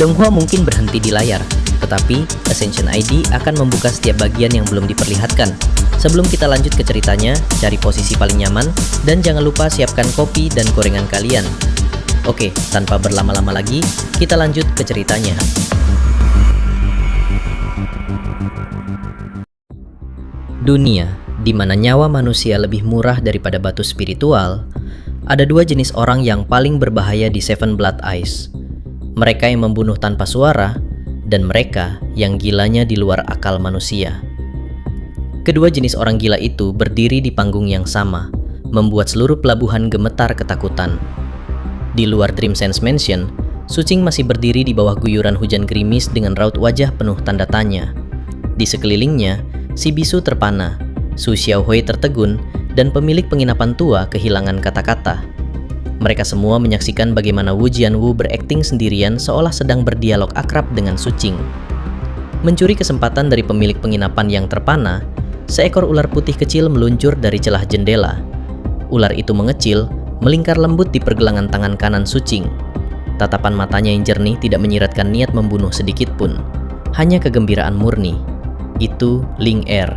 Donghua mungkin berhenti di layar, tetapi Ascension ID akan membuka setiap bagian yang belum diperlihatkan. Sebelum kita lanjut ke ceritanya, cari posisi paling nyaman, dan jangan lupa siapkan kopi dan gorengan kalian. Oke, tanpa berlama-lama lagi, kita lanjut ke ceritanya. Dunia, di mana nyawa manusia lebih murah daripada batu spiritual, ada dua jenis orang yang paling berbahaya di Seven Blood Eyes. Mereka yang membunuh tanpa suara, dan mereka yang gilanya di luar akal manusia. Kedua jenis orang gila itu berdiri di panggung yang sama, membuat seluruh pelabuhan gemetar ketakutan. Di luar Dream Sense Mansion, Su Qing masih berdiri di bawah guyuran hujan gerimis dengan raut wajah penuh tanda tanya. Di sekelilingnya, si bisu terpana, Su Xiaohui tertegun, dan pemilik penginapan tua kehilangan kata-kata. Mereka semua menyaksikan bagaimana Wu Jianwu berakting sendirian seolah sedang berdialog akrab dengan Su Qing. Mencuri kesempatan dari pemilik penginapan yang terpana, seekor ular putih kecil meluncur dari celah jendela. Ular itu mengecil, melingkar lembut di pergelangan tangan kanan Su Qing. Tatapan matanya yang jernih tidak menyiratkan niat membunuh sedikit pun, hanya kegembiraan murni. Itu Ling Er.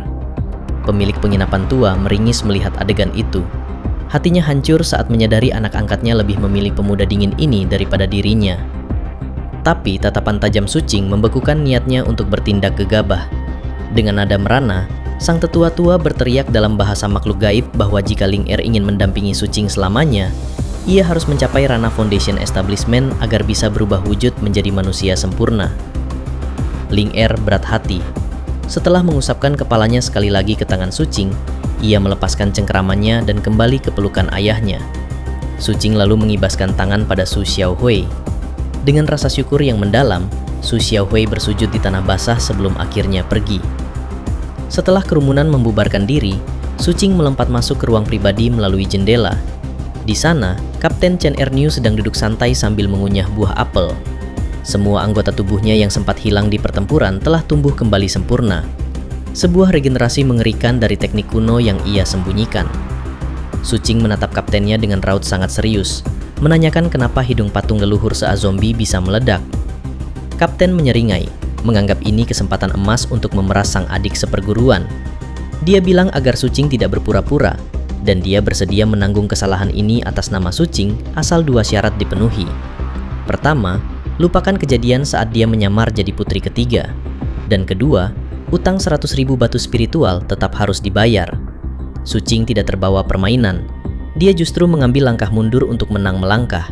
Pemilik penginapan tua meringis melihat adegan itu. Hatinya hancur saat menyadari anak angkatnya lebih memilih pemuda dingin ini daripada dirinya. Tapi tatapan tajam Su Qing membekukan niatnya untuk bertindak gegabah. Dengan nada merana, sang tetua-tua berteriak dalam bahasa makhluk gaib bahwa jika Ling Er ingin mendampingi Su Qing selamanya, ia harus mencapai ranah Foundation Establishment agar bisa berubah wujud menjadi manusia sempurna. Ling Er berat hati. Setelah mengusapkan kepalanya sekali lagi ke tangan Su Qing, ia melepaskan cengkeramannya dan kembali ke pelukan ayahnya. Su Qing lalu mengibaskan tangan pada Su Xiaohui. Dengan rasa syukur yang mendalam, Su Xiaohui bersujud di tanah basah sebelum akhirnya pergi. Setelah kerumunan membubarkan diri, Su Qing melompat masuk ke ruang pribadi melalui jendela. Di sana, Kapten Chen Erniu sedang duduk santai sambil mengunyah buah apel. Semua anggota tubuhnya yang sempat hilang di pertempuran telah tumbuh kembali sempurna. Sebuah regenerasi mengerikan dari teknik kuno yang ia sembunyikan. Su Qing menatap kaptennya dengan raut sangat serius, menanyakan kenapa hidung patung leluhur Seazombie bisa meledak. Kapten menyeringai, menganggap ini kesempatan emas untuk memeras sang adik seperguruan. Dia bilang agar Su Qing tidak berpura-pura, dan dia bersedia menanggung kesalahan ini atas nama Su Qing asal dua syarat dipenuhi. Pertama, lupakan kejadian saat dia menyamar jadi putri ketiga. Dan kedua, utang 100.000 batu spiritual tetap harus dibayar. Su Qing tidak terbawa permainan. Dia justru mengambil langkah mundur untuk menang melangkah.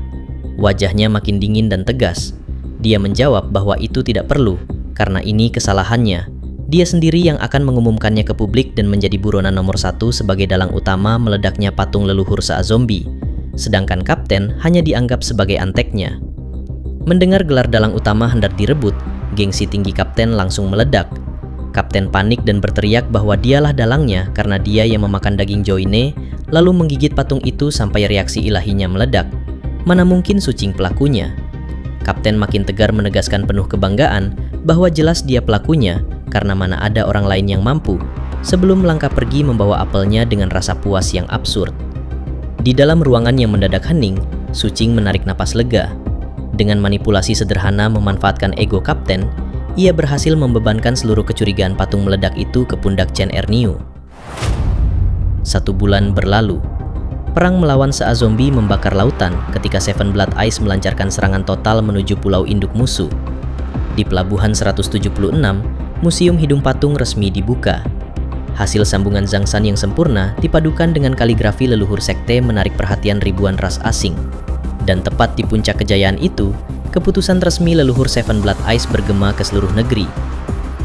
Wajahnya makin dingin dan tegas. Dia menjawab bahwa itu tidak perlu, karena ini kesalahannya. Dia sendiri yang akan mengumumkannya ke publik dan menjadi buronan nomor 1 sebagai dalang utama meledaknya patung leluhur Seazombie. Sedangkan kapten hanya dianggap sebagai anteknya. Mendengar gelar dalang utama hendak direbut, gengsi tinggi kapten langsung meledak. Kapten panik dan berteriak bahwa dialah dalangnya karena dia yang memakan daging Joyne, lalu menggigit patung itu sampai reaksi ilahinya meledak. Mana mungkin Su Qing pelakunya? Kapten makin tegar menegaskan penuh kebanggaan bahwa jelas dia pelakunya karena mana ada orang lain yang mampu, sebelum melangkah pergi membawa apelnya dengan rasa puas yang absurd. Di dalam ruangan yang mendadak hening, Su Qing menarik napas lega. Dengan manipulasi sederhana memanfaatkan ego kapten, ia berhasil membebankan seluruh kecurigaan patung meledak itu ke pundak Chen Erniu. 1 bulan berlalu. Perang melawan Seazombie membakar lautan ketika Seven Blood Eyes melancarkan serangan total menuju pulau induk musuh. Di pelabuhan 176, Museum Hidung Patung resmi dibuka. Hasil sambungan Zhangsan yang sempurna dipadukan dengan kaligrafi leluhur sekte menarik perhatian ribuan ras asing. Dan tepat di puncak kejayaan itu, keputusan resmi leluhur Seven Blood Eyes bergema ke seluruh negeri.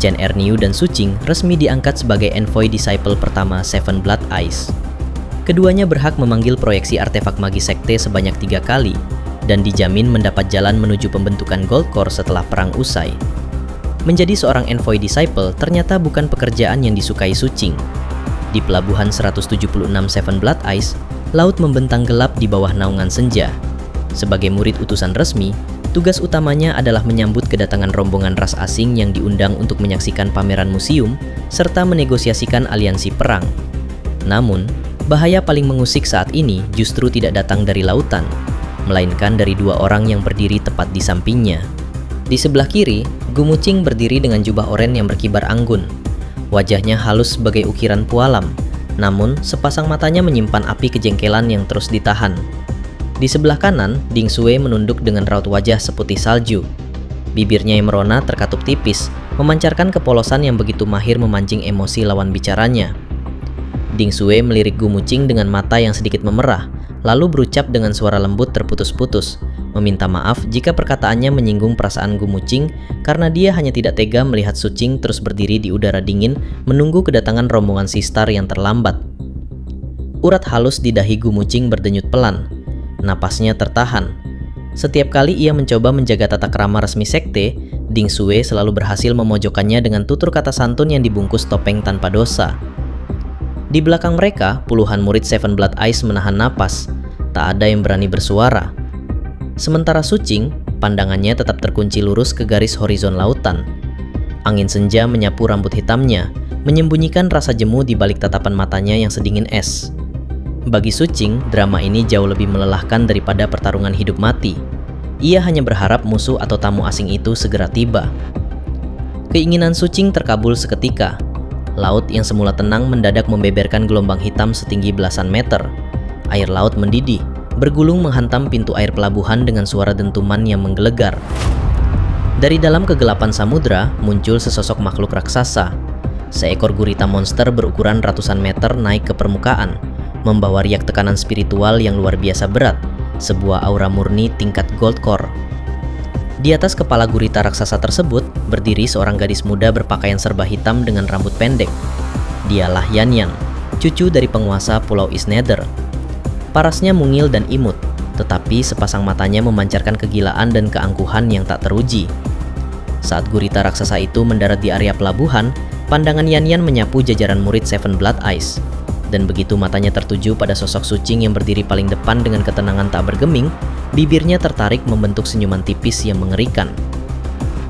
Chen Erniu dan Su Qing resmi diangkat sebagai envoy disciple pertama Seven Blood Eyes. Keduanya berhak memanggil proyeksi artefak magi sekte sebanyak 3 kali, dan dijamin mendapat jalan menuju pembentukan Gold Core setelah perang usai. Menjadi seorang envoy disciple ternyata bukan pekerjaan yang disukai Su Qing. Di pelabuhan 176 Seven Blood Eyes, laut membentang gelap di bawah naungan senja. Sebagai murid utusan resmi, tugas utamanya adalah menyambut kedatangan rombongan ras asing yang diundang untuk menyaksikan pameran museum serta menegosiasikan aliansi perang. Namun, bahaya paling mengusik saat ini justru tidak datang dari lautan, melainkan dari 2 orang yang berdiri tepat di sampingnya. Di sebelah kiri, Gumucing berdiri dengan jubah oranye yang berkibar anggun. Wajahnya halus sebagai ukiran pualam, namun sepasang matanya menyimpan api kejengkelan yang terus ditahan. Di sebelah kanan, Ding Sue menunduk dengan raut wajah seputih salju. Bibirnya yang merona terkatup tipis, memancarkan kepolosan yang begitu mahir memancing emosi lawan bicaranya. Ding Sue melirik Gumucing dengan mata yang sedikit memerah, lalu berucap dengan suara lembut terputus-putus, meminta maaf jika perkataannya menyinggung perasaan Gumucing karena dia hanya tidak tega melihat Sucing terus berdiri di udara dingin menunggu kedatangan rombongan sistar yang terlambat. Urat halus di dahi Gumucing berdenyut pelan, napasnya tertahan. Setiap kali ia mencoba menjaga tata krama resmi sekte, Ding Sue selalu berhasil memojokkannya dengan tutur kata santun yang dibungkus topeng tanpa dosa. Di belakang mereka, puluhan murid Seven Blood Eyes menahan napas. Tak ada yang berani bersuara. Sementara Sucing, pandangannya tetap terkunci lurus ke garis horizon lautan. Angin senja menyapu rambut hitamnya, menyembunyikan rasa jemu di balik tatapan matanya yang sedingin es. Bagi Sucing, drama ini jauh lebih melelahkan daripada pertarungan hidup mati. Ia hanya berharap musuh atau tamu asing itu segera tiba. Keinginan Sucing terkabul seketika. Laut yang semula tenang mendadak membeberkan gelombang hitam setinggi belasan meter. Air laut mendidih, bergulung menghantam pintu air pelabuhan dengan suara dentuman yang menggelegar. Dari dalam kegelapan samudra muncul sesosok makhluk raksasa. Seekor gurita monster berukuran ratusan meter naik ke permukaan, membawa riak tekanan spiritual yang luar biasa berat, sebuah aura murni tingkat gold core. Di atas kepala gurita raksasa tersebut berdiri seorang gadis muda berpakaian serba hitam dengan rambut pendek. Dialah Yan Yan, cucu dari penguasa Pulau East Nether. Parasnya mungil dan imut, tetapi sepasang matanya memancarkan kegilaan dan keangkuhan yang tak teruji. Saat gurita raksasa itu mendarat di area pelabuhan, pandangan Yan Yan menyapu jajaran murid Seven Blood Eyes. Dan begitu matanya tertuju pada sosok Sucing yang berdiri paling depan dengan ketenangan tak bergeming, bibirnya tertarik membentuk senyuman tipis yang mengerikan.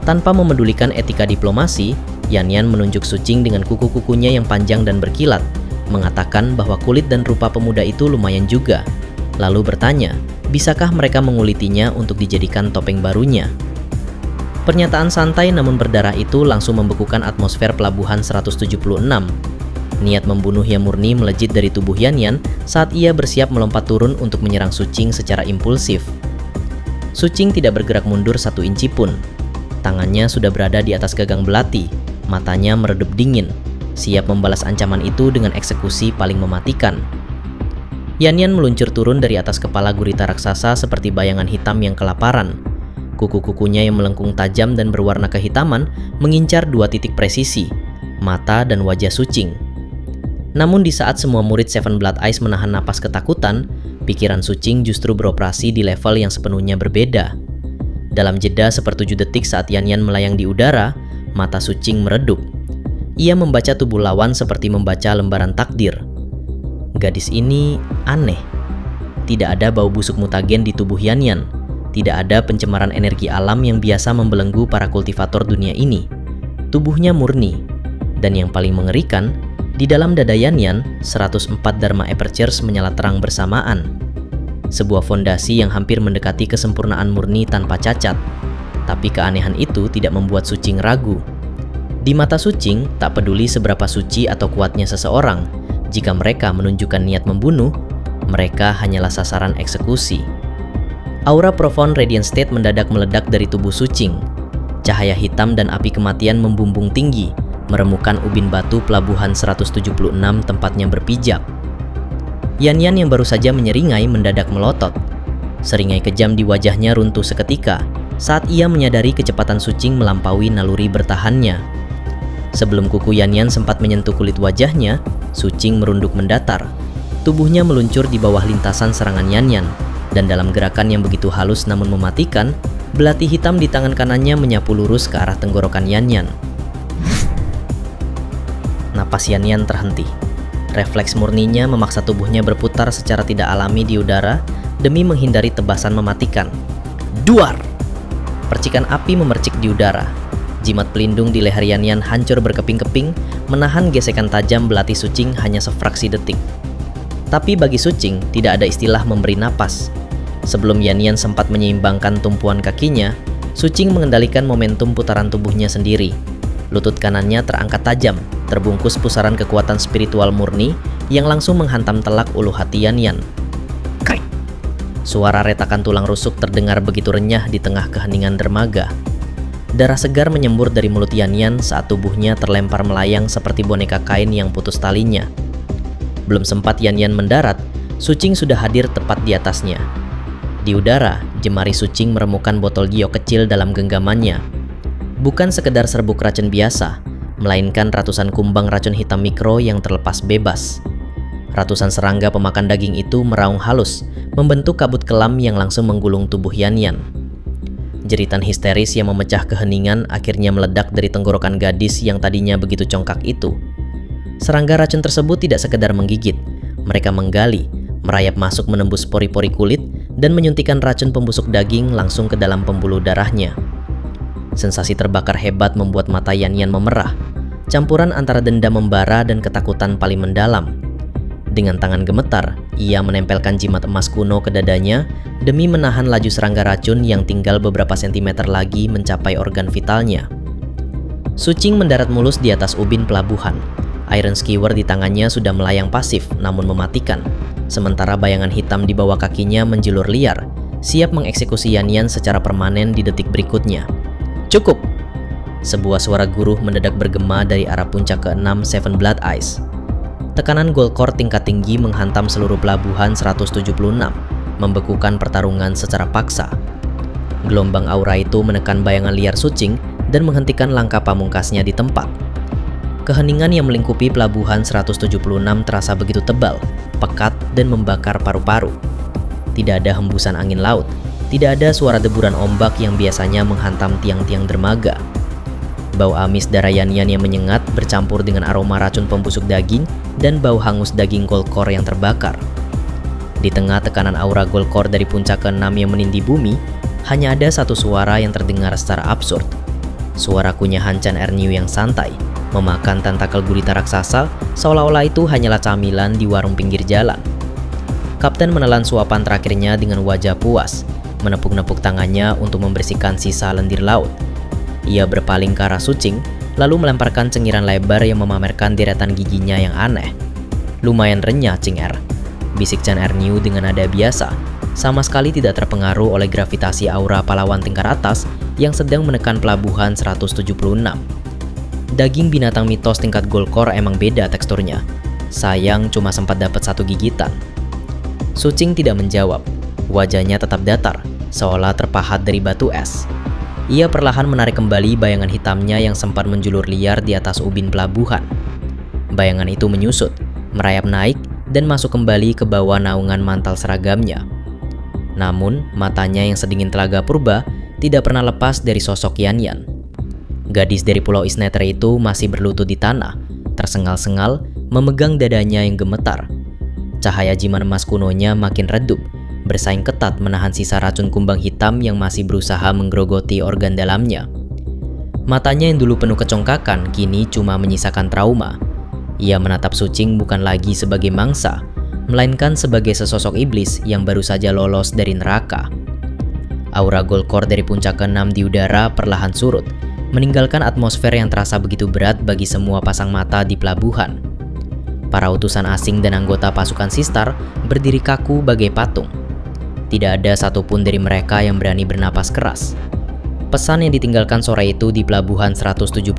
Tanpa memedulikan etika diplomasi, Yan Yan menunjuk Sucing dengan kuku-kukunya yang panjang dan berkilat, mengatakan bahwa kulit dan rupa pemuda itu lumayan juga. Lalu bertanya, bisakah mereka mengulitinya untuk dijadikan topeng barunya? Pernyataan santai namun berdarah itu langsung membekukan atmosfer pelabuhan 176. Niat membunuh yang murni melejit dari tubuh Yan Yan saat ia bersiap melompat turun untuk menyerang Sucing secara impulsif. Sucing tidak bergerak mundur 1 inci pun. Tangannya sudah berada di atas gagang belati, matanya meredup dingin, siap membalas ancaman itu dengan eksekusi paling mematikan. Yan Yan meluncur turun dari atas kepala gurita raksasa seperti bayangan hitam yang kelaparan. Kuku-kukunya yang melengkung tajam dan berwarna kehitaman mengincar 2 titik presisi, mata dan wajah Sucing. Namun di saat semua murid Seven Blood Eyes menahan napas ketakutan, pikiran Sucing justru beroperasi di level yang sepenuhnya berbeda. Dalam jeda 1/7 detik saat Yan Yan melayang di udara, mata Sucing meredup. Ia membaca tubuh lawan seperti membaca lembaran takdir. Gadis ini aneh. Tidak ada bau busuk mutagen di tubuh Yan Yan. Tidak ada pencemaran energi alam yang biasa membelenggu para kultivator dunia ini. Tubuhnya murni. Dan yang paling mengerikan, di dalam dada Yan Yan, 104 Dharma Apertures menyala terang bersamaan. Sebuah fondasi yang hampir mendekati kesempurnaan murni tanpa cacat. Tapi keanehan itu tidak membuat Sucing ragu. Di mata Sucing, tak peduli seberapa suci atau kuatnya seseorang, jika mereka menunjukkan niat membunuh, mereka hanyalah sasaran eksekusi. Aura Profound Radiant State mendadak meledak dari tubuh Sucing. Cahaya hitam dan api kematian membumbung tinggi, meremukan ubin batu pelabuhan 176 tempatnya berpijak. Yan Yan yang baru saja menyeringai mendadak melotot. Seringai kejam di wajahnya runtuh seketika saat ia menyadari kecepatan Sucing melampaui naluri bertahannya. Sebelum kuku Yan Yan sempat menyentuh kulit wajahnya, Sucing merunduk mendatar. Tubuhnya meluncur di bawah lintasan serangan Yan Yan, dan dalam gerakan yang begitu halus namun mematikan, belati hitam di tangan kanannya menyapu lurus ke arah tenggorokan Yan Yan. Napas Yan Yan terhenti. Refleks murninya memaksa tubuhnya berputar secara tidak alami di udara demi menghindari tebasan mematikan. Duar! Percikan api memercik di udara. Jimat pelindung di leher Yan Yan hancur berkeping-keping, menahan gesekan tajam belati Sucing hanya sefraksi detik. Tapi bagi Sucing, tidak ada istilah memberi napas. Sebelum Yan Yan sempat menyeimbangkan tumpuan kakinya, Sucing mengendalikan momentum putaran tubuhnya sendiri. Lutut kanannya terangkat tajam, terbungkus pusaran kekuatan spiritual murni yang langsung menghantam telak ulu hati Yan Yan. Krik! Suara retakan tulang rusuk terdengar begitu renyah di tengah keheningan dermaga. Darah segar menyembur dari mulut Yan Yan saat tubuhnya terlempar melayang seperti boneka kain yang putus talinya. Belum sempat Yan Yan mendarat, Sucing sudah hadir tepat di atasnya. Di udara, jemari Sucing meremukan botol giok kecil dalam genggamannya. Bukan sekedar serbuk racun biasa, melainkan ratusan kumbang racun hitam mikro yang terlepas bebas. Ratusan serangga pemakan daging itu meraung halus, membentuk kabut kelam yang langsung menggulung tubuh Yan Yan. Jeritan histeris yang memecah keheningan akhirnya meledak dari tenggorokan gadis yang tadinya begitu congkak itu. Serangga racun tersebut tidak sekedar menggigit, mereka menggali, merayap masuk menembus pori-pori kulit, dan menyuntikkan racun pembusuk daging langsung ke dalam pembuluh darahnya. Sensasi terbakar hebat membuat mata Yan Yan memerah, campuran antara dendam membara dan ketakutan paling mendalam. Dengan tangan gemetar, ia menempelkan jimat emas kuno ke dadanya demi menahan laju serangga racun yang tinggal beberapa sentimeter lagi mencapai organ vitalnya. Sucing mendarat mulus di atas ubin pelabuhan. Iron Skewer di tangannya sudah melayang pasif namun mematikan, sementara bayangan hitam di bawah kakinya menjulur liar, siap mengeksekusi Yan Yan secara permanen di detik berikutnya. Cukup! Sebuah suara guruh mendadak bergema dari arah puncak ke-6 Seven Blood Eyes. Tekanan Golkor tingkat tinggi menghantam seluruh pelabuhan 176, membekukan pertarungan secara paksa. Gelombang aura itu menekan bayangan liar Sucing dan menghentikan langkah pamungkasnya di tempat. Keheningan yang melingkupi pelabuhan 176 terasa begitu tebal, pekat, dan membakar paru-paru. Tidak ada hembusan angin laut, tidak ada suara deburan ombak yang biasanya menghantam tiang-tiang dermaga. Bau amis darah Yan Yan yang menyengat bercampur dengan aroma racun pembusuk daging dan bau hangus daging Golkor yang terbakar. Di tengah tekanan aura Golkor dari puncak ke-6 yang menindih bumi, hanya ada satu suara yang terdengar secara absurd. Suara kunyahan Chan Erniu yang santai, memakan tentakel gurita raksasa seolah-olah itu hanyalah camilan di warung pinggir jalan. Kapten menelan suapan terakhirnya dengan wajah puas, menepuk-nepuk tangannya untuk membersihkan sisa lendir laut. Ia berpaling ke arah Sucing, lalu melemparkan cengiran lebar yang memamerkan deretan giginya yang aneh. Lumayan renyah, Cing Er, bisik Chan Erniu dengan nada biasa, sama sekali tidak terpengaruh oleh gravitasi aura pahlawan tingkat atas yang sedang menekan pelabuhan 176. Daging binatang mitos tingkat Golkor emang beda teksturnya. Sayang cuma sempat dapat satu gigitan. Sucing tidak menjawab. Wajahnya tetap datar, seolah terpahat dari batu es. Ia perlahan menarik kembali bayangan hitamnya yang sempat menjulur liar di atas ubin pelabuhan. Bayangan itu menyusut, merayap naik, dan masuk kembali ke bawah naungan mantel seragamnya. Namun, matanya yang sedingin telaga purba tidak pernah lepas dari sosok Yan Yan. Gadis dari Pulau Isnetre itu masih berlutut di tanah, tersengal-sengal, memegang dadanya yang gemetar. Cahaya jimat emas kunonya makin redup, bersaing ketat menahan sisa racun kumbang hitam yang masih berusaha menggerogoti organ dalamnya. Matanya yang dulu penuh kecongkakan kini cuma menyisakan trauma. Ia menatap Sucing bukan lagi sebagai mangsa, melainkan sebagai sesosok iblis yang baru saja lolos dari neraka. Aura Golkor dari puncak ke-6 di udara perlahan surut, meninggalkan atmosfer yang terasa begitu berat bagi semua pasang mata di pelabuhan. Para utusan asing dan anggota pasukan Sistar berdiri kaku bagai patung. Tidak ada satupun dari mereka yang berani bernapas keras. Pesan yang ditinggalkan sore itu di pelabuhan 176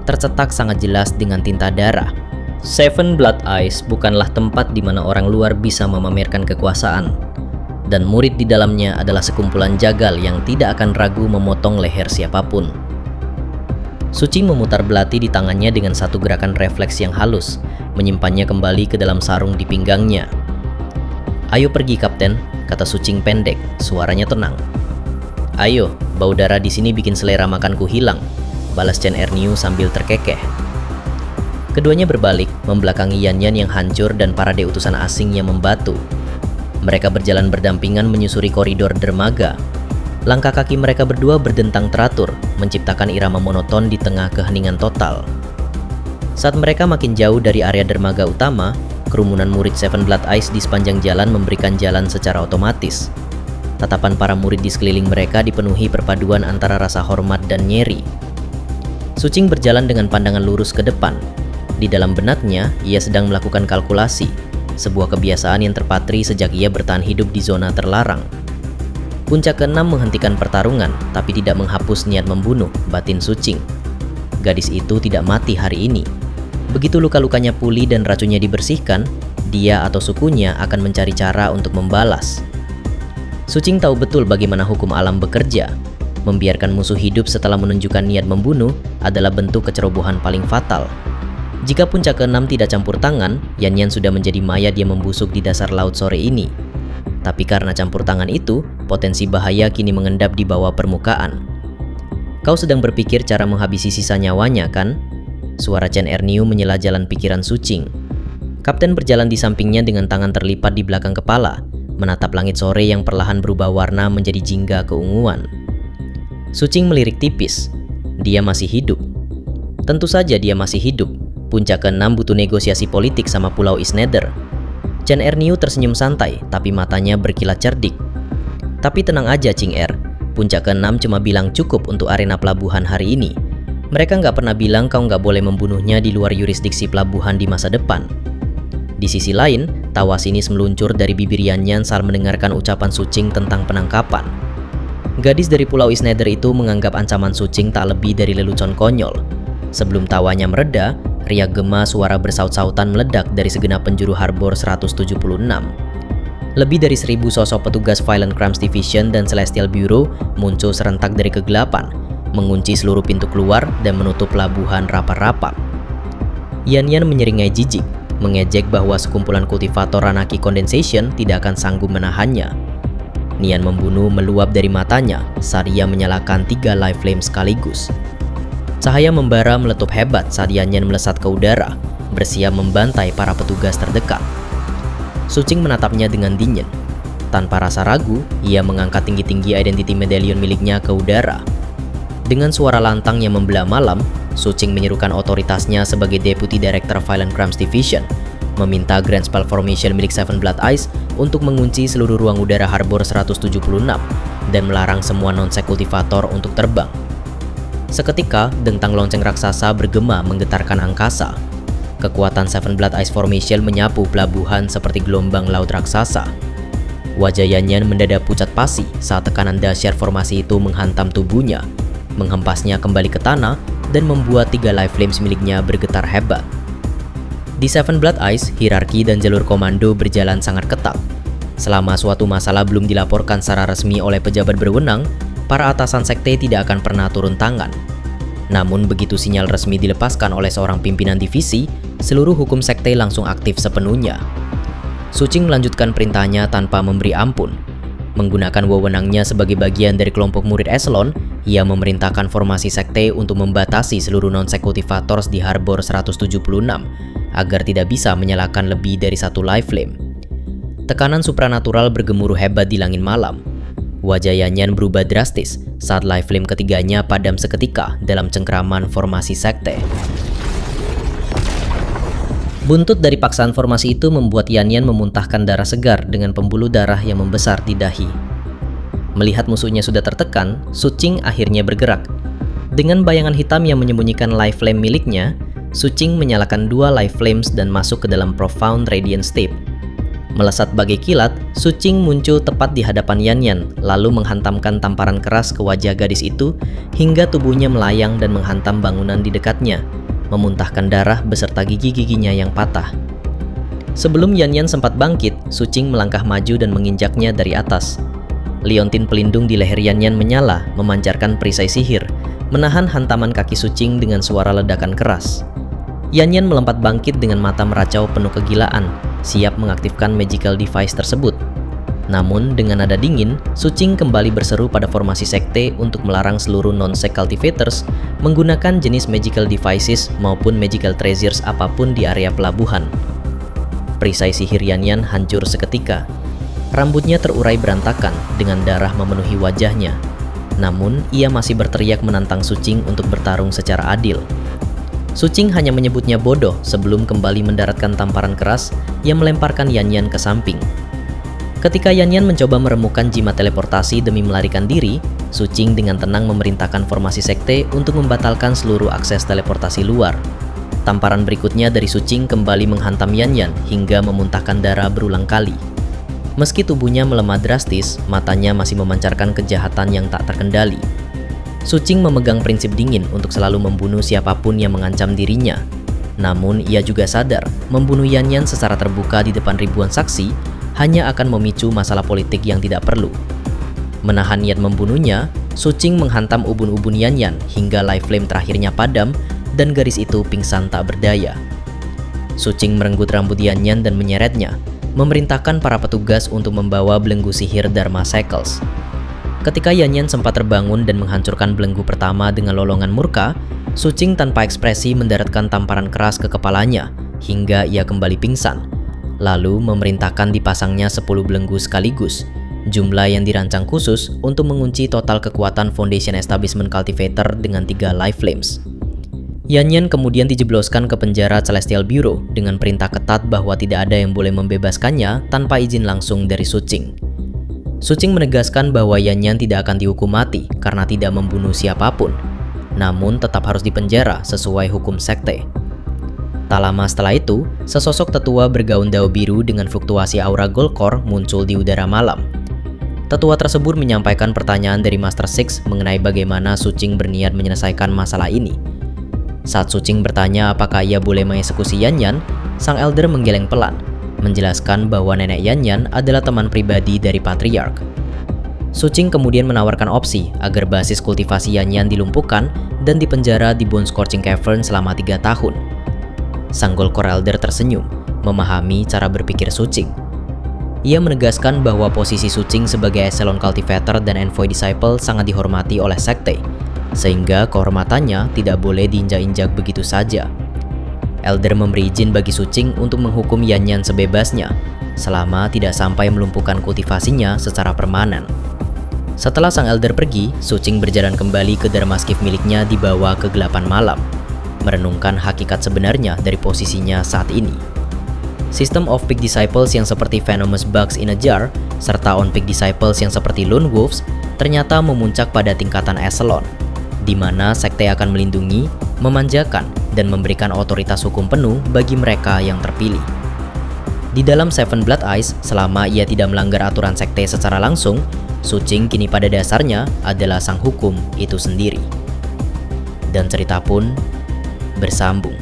tercetak sangat jelas dengan tinta darah. Seven Blood Eyes bukanlah tempat di mana orang luar bisa memamerkan kekuasaan. Dan murid di dalamnya adalah sekumpulan jagal yang tidak akan ragu memotong leher siapapun. Sucing memutar belati di tangannya dengan satu gerakan refleks yang halus, menyimpannya kembali ke dalam sarung di pinggangnya. "Ayo pergi, Kapten," kata Sucing pendek, suaranya tenang. "Ayo, bau darah di sini bikin selera makanku hilang," balas Chan Erniu sambil terkekeh. Keduanya berbalik, membelakangi Yan Yan yang hancur dan parade utusan asing yang membatu. Mereka berjalan berdampingan menyusuri koridor dermaga. Langkah kaki mereka berdua berdentang teratur, menciptakan irama monoton di tengah keheningan total. Saat mereka makin jauh dari area dermaga utama, kerumunan murid Seven Blood Eyes di sepanjang jalan memberikan jalan secara otomatis. Tatapan para murid di sekeliling mereka dipenuhi perpaduan antara rasa hormat dan nyeri. Sucing berjalan dengan pandangan lurus ke depan. Di dalam benaknya, ia sedang melakukan kalkulasi, sebuah kebiasaan yang terpatri sejak ia bertahan hidup di zona terlarang. Puncak keenam menghentikan pertarungan, tapi tidak menghapus niat membunuh, batin Sucing. Gadis itu tidak mati hari ini. Begitu luka-lukanya pulih dan racunnya dibersihkan, dia atau sukunya akan mencari cara untuk membalas. Sucing tahu betul bagaimana hukum alam bekerja. Membiarkan musuh hidup setelah menunjukkan niat membunuh adalah bentuk kecerobohan paling fatal. Jika puncak keenam tidak campur tangan, Yan Yan sudah menjadi mayat yang membusuk di dasar laut sore ini. Tapi karena campur tangan itu, potensi bahaya kini mengendap di bawah permukaan. Kau sedang berpikir cara menghabisi sisa nyawanya, kan? Suara Chen Erniu menyela jalan pikiran Sucing. Kapten berjalan di sampingnya dengan tangan terlipat di belakang kepala, menatap langit sore yang perlahan berubah warna menjadi jingga keunguan. Sucing melirik tipis. Dia masih hidup. Tentu saja dia masih hidup. Puncak keenam butuh negosiasi politik sama Pulau Isneder. Chen Erniu tersenyum santai, tapi matanya berkilat cerdik. Tapi tenang aja, Ching Er. Puncak keenam cuma bilang cukup untuk arena pelabuhan hari ini. Mereka nggak pernah bilang kau nggak boleh membunuhnya di luar yurisdiksi pelabuhan di masa depan. Di sisi lain, tawa sinis meluncur dari bibir Yan Yan saat mendengarkan ucapan Sucing tentang penangkapan. Gadis dari Pulau Isneder itu menganggap ancaman Sucing tak lebih dari lelucon konyol. Sebelum tawanya mereda, riak gema suara bersaut-sautan meledak dari segenap penjuru Harbor 176. Lebih dari 1.000 sosok petugas Violent Crimes Division dan Celestial Bureau muncul serentak dari kegelapan, mengunci seluruh pintu keluar dan menutup pelabuhan rapat-rapat. Yan Yan menyeringai jijik, mengejek bahwa sekumpulan kultivator Ranaki Condensation tidak akan sanggup menahannya. Niat membunuh meluap dari matanya saat ia menyalakan 3 live flame sekaligus. Cahaya membara meletup hebat saat Yan Yan melesat ke udara, bersiap membantai para petugas terdekat. Sucing menatapnya dengan dingin. Tanpa rasa ragu, ia mengangkat tinggi-tinggi identity medallion miliknya ke udara. Dengan suara lantang yang membelah malam, Sucing menyerukan otoritasnya sebagai Deputy Director Violent Crimes Division, meminta Grand Spell Formation milik Seven Blood Eyes untuk mengunci seluruh ruang udara Harbor 176 dan melarang semua non-sek kultivator untuk terbang. Seketika, dentang lonceng raksasa bergema menggetarkan angkasa. Kekuatan Seven Blood Eyes Formation menyapu pelabuhan seperti gelombang laut raksasa. Wajah Yan Yan mendadak pucat pasi saat tekanan dahsyat formasi itu menghantam tubuhnya, menghempasnya kembali ke tanah dan membuat 3 life flames miliknya bergetar hebat. Di Seven Blood Eyes, hierarki dan jalur komando berjalan sangat ketat. Selama suatu masalah belum dilaporkan secara resmi oleh pejabat berwenang, para atasan sekte tidak akan pernah turun tangan. Namun begitu sinyal resmi dilepaskan oleh seorang pimpinan divisi, seluruh hukum sekte langsung aktif sepenuhnya. Sucing melanjutkan perintahnya tanpa memberi ampun. Menggunakan wewenangnya sebagai bagian dari kelompok murid Eselon, ia memerintahkan formasi sekte untuk membatasi seluruh non-sek cultivators di Harbor 176 agar tidak bisa menyalakan lebih dari 1 live flame. Tekanan supranatural bergemuruh hebat di langit malam. Wajah Yan Yan berubah drastis saat live flame ketiganya padam seketika dalam cengkraman formasi sekte. Buntut dari paksaan formasi itu membuat Yan Yan memuntahkan darah segar dengan pembuluh darah yang membesar di dahi. Melihat musuhnya sudah tertekan, Sucing akhirnya bergerak. Dengan bayangan hitam yang menyembunyikan life flame miliknya, Sucing menyalakan 2 life flames dan masuk ke dalam Profound Radiant State. Melesat bagai kilat, Sucing muncul tepat di hadapan Yan Yan, lalu menghantamkan tamparan keras ke wajah gadis itu hingga tubuhnya melayang dan menghantam bangunan di dekatnya, memuntahkan darah beserta gigi-giginya yang patah. Sebelum Yan Yan sempat bangkit, Sucing melangkah maju dan menginjaknya dari atas. Liontin pelindung di leher Yan Yan menyala, memancarkan perisai sihir, menahan hantaman kaki Sucing dengan suara ledakan keras. Yan Yan melompat bangkit dengan mata meracau penuh kegilaan, siap mengaktifkan magical device tersebut. Namun, dengan nada dingin, Sucing kembali berseru pada formasi sekte untuk melarang seluruh non-sek cultivators menggunakan jenis magical devices maupun magical treasures apapun di area pelabuhan. Perisai sihir Yan Yan hancur seketika. Rambutnya terurai berantakan dengan darah memenuhi wajahnya. Namun, ia masih berteriak menantang Sucing untuk bertarung secara adil. Sucing hanya menyebutnya bodoh sebelum kembali mendaratkan tamparan keras yang melemparkan Yan Yan ke samping. Ketika Yan Yan mencoba meremukkan jimat teleportasi demi melarikan diri, Su Qing dengan tenang memerintahkan formasi sekte untuk membatalkan seluruh akses teleportasi luar. Tamparan berikutnya dari Su Qing kembali menghantam Yan Yan hingga memuntahkan darah berulang kali. Meski tubuhnya melemah drastis, matanya masih memancarkan kejahatan yang tak terkendali. Su Qing memegang prinsip dingin untuk selalu membunuh siapapun yang mengancam dirinya. Namun, ia juga sadar membunuh Yan Yan secara terbuka di depan ribuan saksi hanya akan memicu masalah politik yang tidak perlu. Menahan niat membunuhnya, Su Qing menghantam ubun-ubun Yan Yan hingga life flame terakhirnya padam dan garis itu pingsan tak berdaya. Su Qing merenggut rambut Yan Yan dan menyeretnya, memerintahkan para petugas untuk membawa belenggu sihir Dharma Cycles. Ketika Yan Yan sempat terbangun dan menghancurkan belenggu pertama dengan lolongan murka, Su Qing tanpa ekspresi mendaratkan tamparan keras ke kepalanya hingga ia kembali pingsan. Lalu memerintahkan dipasangnya 10 belenggu sekaligus, jumlah yang dirancang khusus untuk mengunci total kekuatan Foundation Establishment Cultivator dengan 3 life flames. Yan Yan kemudian dijebloskan ke penjara Celestial Bureau dengan perintah ketat bahwa tidak ada yang boleh membebaskannya tanpa izin langsung dari Su Qing. Su Qing menegaskan bahwa Yan Yan tidak akan dihukum mati karena tidak membunuh siapapun, namun tetap harus dipenjara sesuai hukum sekte. Tak lama setelah itu, sesosok tetua bergaun dao biru dengan fluktuasi aura gold core muncul di udara malam. Tetua tersebut menyampaikan pertanyaan dari Master Six mengenai bagaimana Su Qing berniat menyelesaikan masalah ini. Saat Su Qing bertanya apakah ia boleh mengeksekusi Yan Yan, sang elder menggeleng pelan, menjelaskan bahwa nenek Yan Yan adalah teman pribadi dari Patriarch. Su Qing kemudian menawarkan opsi agar basis kultivasi Yan Yan dilumpuhkan dan dipenjara di Bone Scorching Cavern selama 3 tahun. Sang Gold Core Elder tersenyum, memahami cara berpikir Su Qing. Ia menegaskan bahwa posisi Su Qing sebagai Echelon Cultivator dan Envoy Disciple sangat dihormati oleh sekte, sehingga kehormatannya tidak boleh diinjak-injak begitu saja. Elder memberi izin bagi Su Qing untuk menghukum Yan Yan sebebasnya, selama tidak sampai melumpuhkan kultivasinya secara permanen. Setelah sang Elder pergi, Su Qing berjalan kembali ke Dharma Skiff miliknya di bawah kegelapan malam, merenungkan hakikat sebenarnya dari posisinya saat ini. Sistem off-peak disciples yang seperti venomous bugs in a jar, serta on-peak disciples yang seperti lone wolves, ternyata memuncak pada tingkatan echelon, di mana sekte akan melindungi, memanjakan, dan memberikan otoritas hukum penuh bagi mereka yang terpilih. Di dalam Seven Blood Eyes, selama ia tidak melanggar aturan sekte secara langsung, Su Qing kini pada dasarnya adalah sang hukum itu sendiri. Dan cerita pun bersambung.